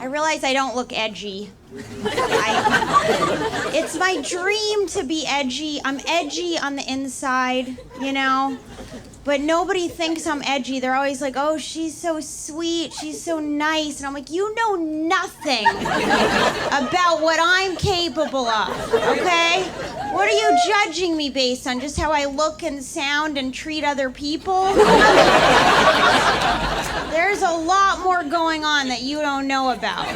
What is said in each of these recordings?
I realize I don't look edgy. It's my dream to be edgy. I'm edgy on the inside, you know? But nobody thinks I'm edgy. They're always like, oh, she's so sweet, she's so nice. And I'm like, you know nothing about what I'm capable of, okay? What are you judging me based on? Just how I look and sound and treat other people? There's a lot more going on that you don't know about.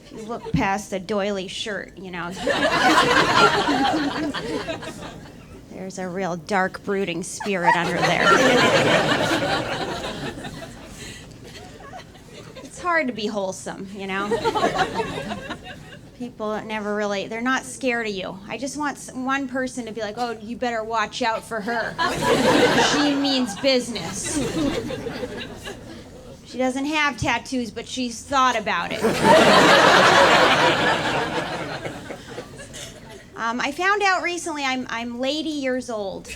If you look past the doily shirt, you know. There's a real dark, brooding spirit under there. It's hard to be wholesome, you know? People never really, they're not scared of you. I just want one person to be like, oh, you better watch out for her. She means business. She doesn't have tattoos, but she's thought about it. I found out recently I'm lady years old.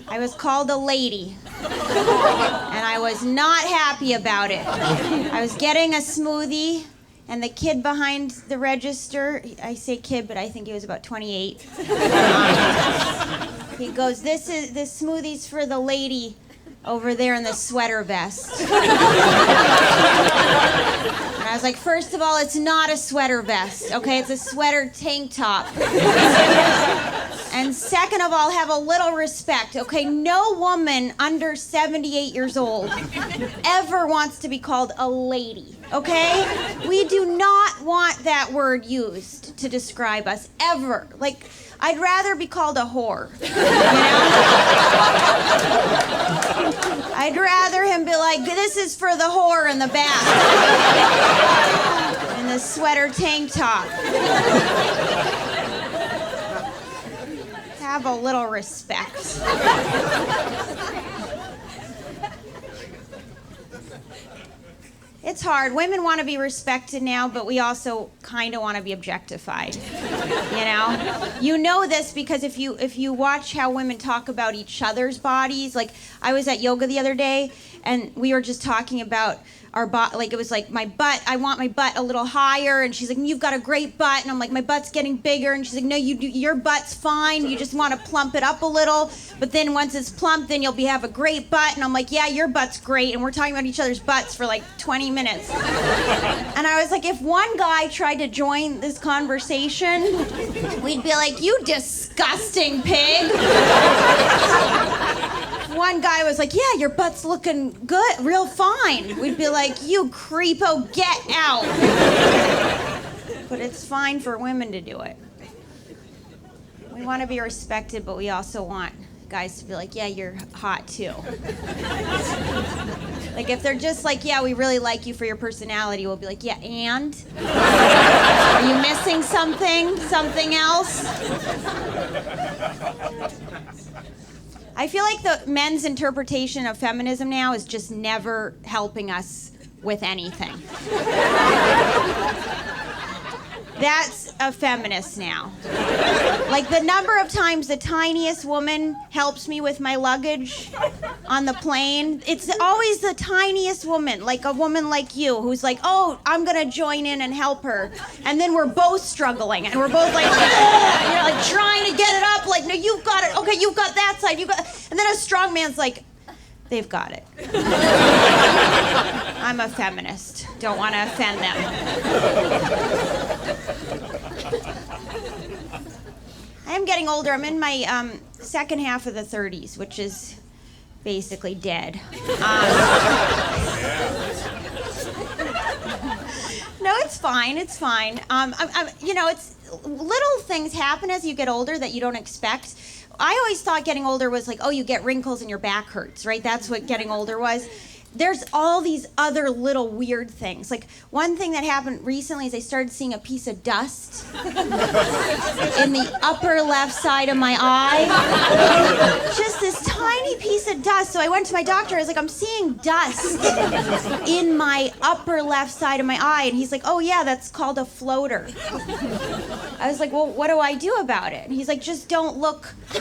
I was called a lady, and I was not happy about it. I was getting a smoothie, and the kid behind the register, I say kid, but I think he was about 28. He goes, this smoothie's for the lady over there in the sweater vest. And I was like, first of all, it's not a sweater vest, okay? It's a sweater tank top. And second of all, have a little respect, okay? No woman under 78 years old ever wants to be called a lady, okay? We do not want that word used to describe us, ever. Like, I'd rather be called a whore, you know? I'd rather him be like, this is for the whore in the back. In the sweater tank top. Have a little respect. It's hard. Women want to be respected now, but we also kind of want to be objectified. You know? You know this because if you watch how women talk about each other's bodies, like I was at yoga the other day and we were just talking about our butt, like it was like my butt, I want my butt a little higher, and she's like, you've got a great butt, and I'm like, my butt's getting bigger, and she's like, no, your butt's fine, you just want to plump it up a little, but then once it's plump, then you'll have a great butt, and I'm like, yeah, your butt's great, and we're talking about each other's butts for like 20 minutes. And I was like, if one guy tried to join this conversation, we'd be like, you disgusting pig. One guy was like, yeah, your butt's looking good, real fine. We'd be like, you creepo, get out. But it's fine for women to do it. We want to be respected, but we also want guys to be like, yeah, you're hot too. Like if they're just like, yeah, we really like you for your personality, we'll be like, yeah, and? Are you missing something? Something else? I feel like the men's interpretation of feminism now is just never helping us with anything. That's a feminist now. Like the number of times the tiniest woman helps me with my luggage on the plane, it's always the tiniest woman, like a woman like you, who's like, oh, I'm gonna join in and help her. And then we're both struggling, and we're both like, you know, like trying to get it up, like, no, you've got it, okay, you've got that side, you've got, and then a strong man's like, they've got it. I'm a feminist. Don't want to offend them. I am getting older. I'm in my second half of the 30s, which is basically dead. No, it's fine. It's fine. You know, it's little things happen as you get older that you don't expect. I always thought getting older was like, oh, you get wrinkles and your back hurts, right? That's what getting older was. There's all these other little weird things. Like one thing that happened recently is I started seeing a piece of dust in the upper left side of my eye. Just this tiny piece of dust. So I went to my doctor. I was like, I'm seeing dust in my upper left side of my eye. And he's like, oh yeah, that's called a floater. I was like, well, what do I do about it? And he's like, just don't look to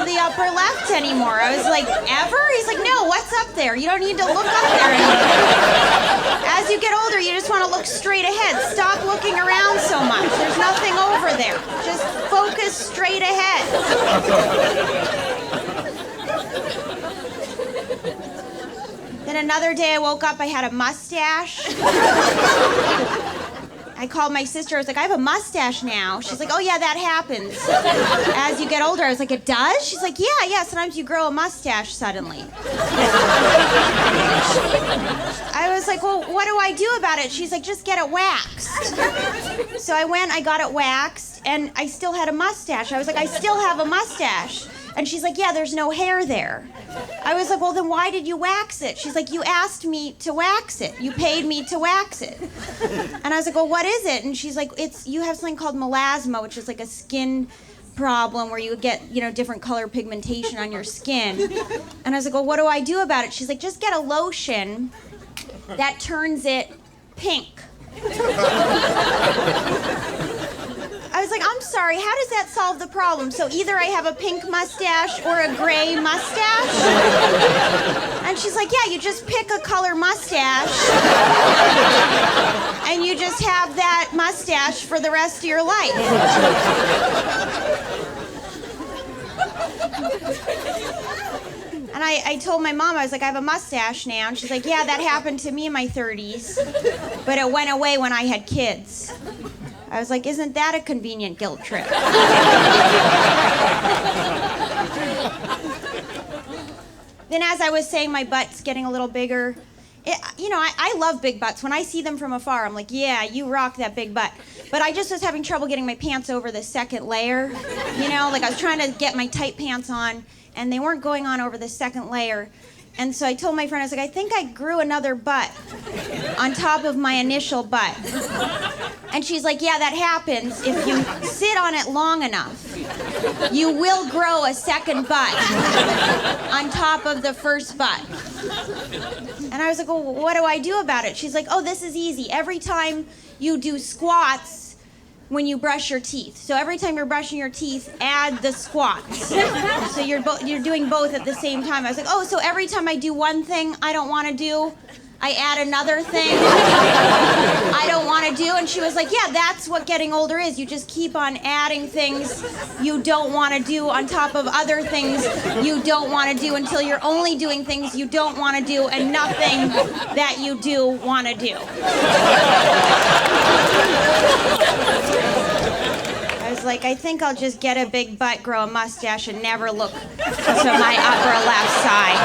the upper upper left anymore. I was like, ever? He's like, no, what's up there? You don't need to look up there anymore. As you get older, you just want to look straight ahead. Stop looking around so much. There's nothing over there. Just focus straight ahead. Then another day I woke up, I had a mustache. I called my sister, I was like, I have a mustache now. She's like, oh yeah, that happens. As you get older, I was like, it does? She's like, yeah, sometimes you grow a mustache suddenly. I was like, well, what do I do about it? She's like, just get it waxed. So I went, I got it waxed, and I still had a mustache. I was like, I still have a mustache. And she's like, yeah, there's no hair there. I was like, well, then why did you wax it? She's like, you asked me to wax it. You paid me to wax it. And I was like, well, what is it? And she's like, you have something called melasma, which is like a skin problem where you get, different color pigmentation on your skin. And I was like, well, what do I do about it? She's like, just get a lotion that turns it pink. I was like, I'm sorry, how does that solve the problem? So either I have a pink mustache or a gray mustache? And she's like, yeah, you just pick a color mustache and you just have that mustache for the rest of your life. And I told my mom, I was like, I have a mustache now. And she's like, yeah, that happened to me in my 30s, but it went away when I had kids. I was like, isn't that a convenient guilt trip? Then as I was saying, my butt's getting a little bigger. I love big butts. When I see them from afar, I'm like, yeah, you rock that big butt. But I just was having trouble getting my pants over the second layer. Like I was trying to get my tight pants on, and they weren't going on over the second layer. And so I told my friend, I was like, I think I grew another butt on top of my initial butt. And she's like, yeah, that happens if you sit on it long enough. You will grow a second butt on top of the first butt. And I was like, well, what do I do about it? She's like, oh, this is easy. Every time you do squats, when you brush your teeth. So every time you're brushing your teeth, add the squats. So you're doing both at the same time. I was like, oh, so every time I do one thing I don't want to do, I add another thing I don't want to do. And she was like, yeah, that's what getting older is. You just keep on adding things you don't want to do on top of other things you don't want to do until you're only doing things you don't want to do and nothing that you do want to do. I was like, I think I'll just get a big butt, grow a mustache, and never look to my upper left side.